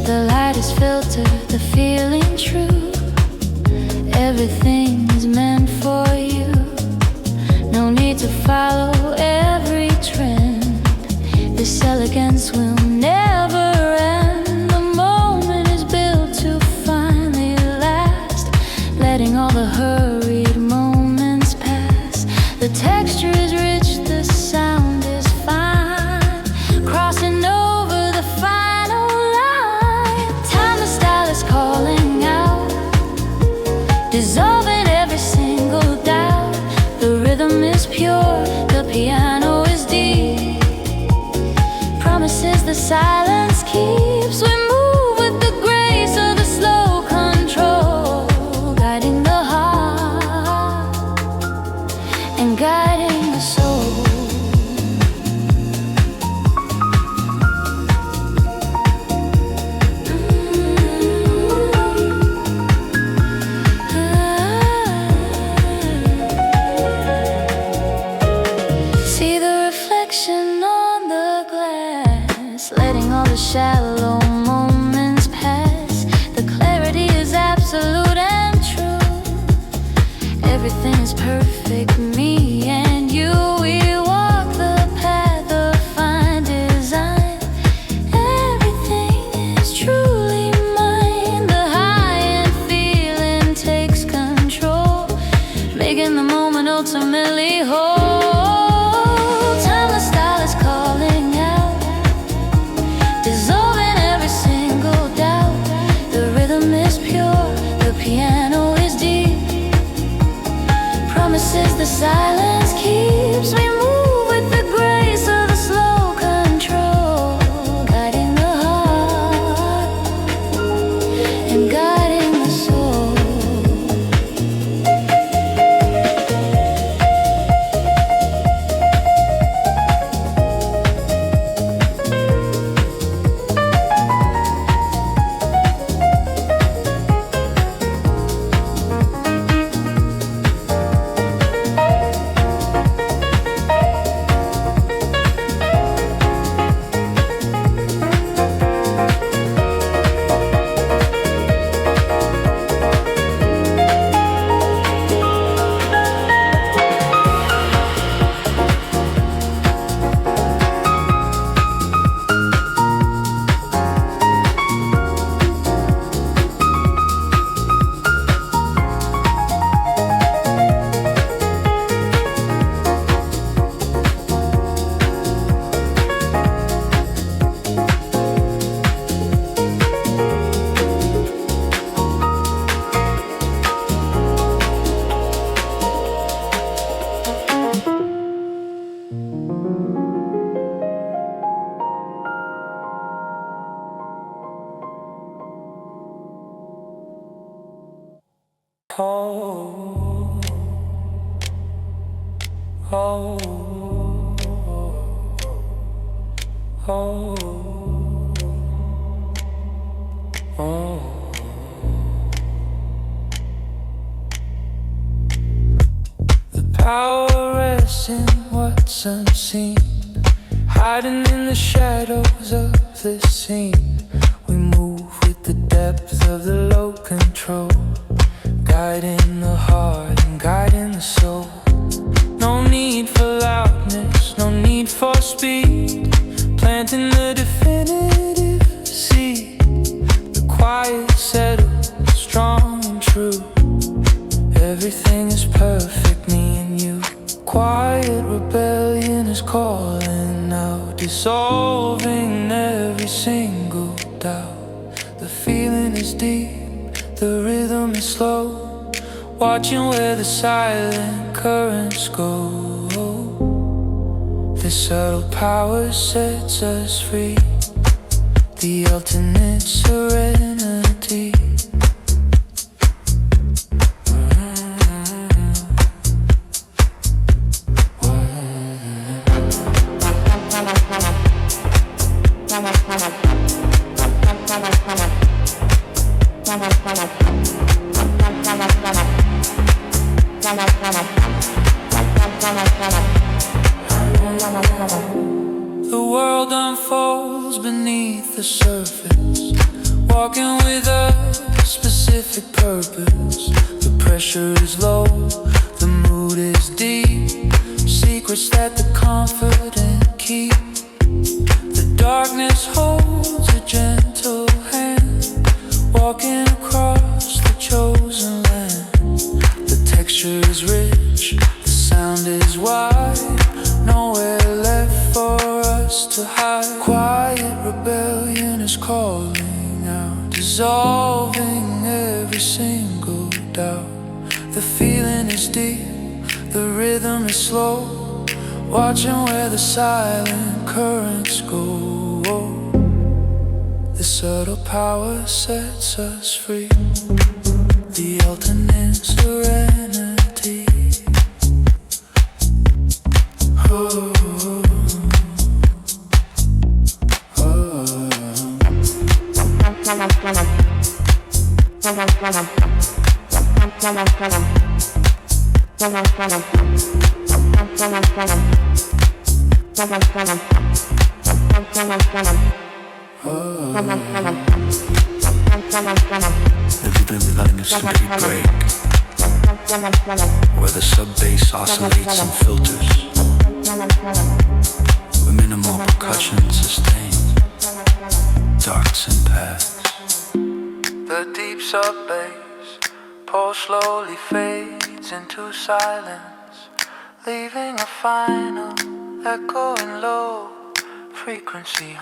The light is filtered, the feeling true. Everything is meant for you. No need to follow every trend. This elegance will never end. The moment is built to finally last, letting all the hurried moments pass. The texture is rich, the sound is fine, crossing over the final line. Time, the style is calling out, dissolving every single doubt. The rhythm is pure, the piano is deep, promises the silence keeps. We move with the grace of the slow control, guiding the heart and guiding the soul. See the reflection on the glass, letting all the shallow moments pass. The clarity is absolute and true. Everything is perfect, me and you. We walk the path of fine design. Everything is truly mine. The high-end feeling takes control, making the moment ultimately whole. Timeless style is calling out, dissolving every single doubt. The rhythm is pure, the piano is deep, promises the silence keeps. Oh, oh, oh, oh. The power rests in what's unseen, hiding in the shadows of the scene. We move with the depth of the low control, guiding the heart and guiding the soul. No need for loudness, no need for speed, planting the definitive seed. The quiet settles, strong and true. Everything is perfect, me and you. Quiet rebellion is calling out, dissolving every single doubt. The feeling is deep, the rhythm is slow, watching where the silent currents go. This subtle power sets us free, the ultimate serenity. The world unfolds beneath the surface, walking with a specific purpose. The pressure is low, the mood is deep, secrets that the confident keep. The darkness holds a gentle hand, walking across the chosen land. The texture is rich, the sound is wide, nowhere left for us to hide. Quiet rebellion is calling out, dissolving every single doubt. The feeling is deep, the rhythm is slow, watching where the silent currents go. The subtle power sets us free, the ultimate serenity. Oh. Have you been letting a symphony break, where the sub-bass oscillates and filters, where minimal percussion sustains, darts and paths. The deep sub-bass pulse slowly fades into silence, leaving a final echo in low frequency.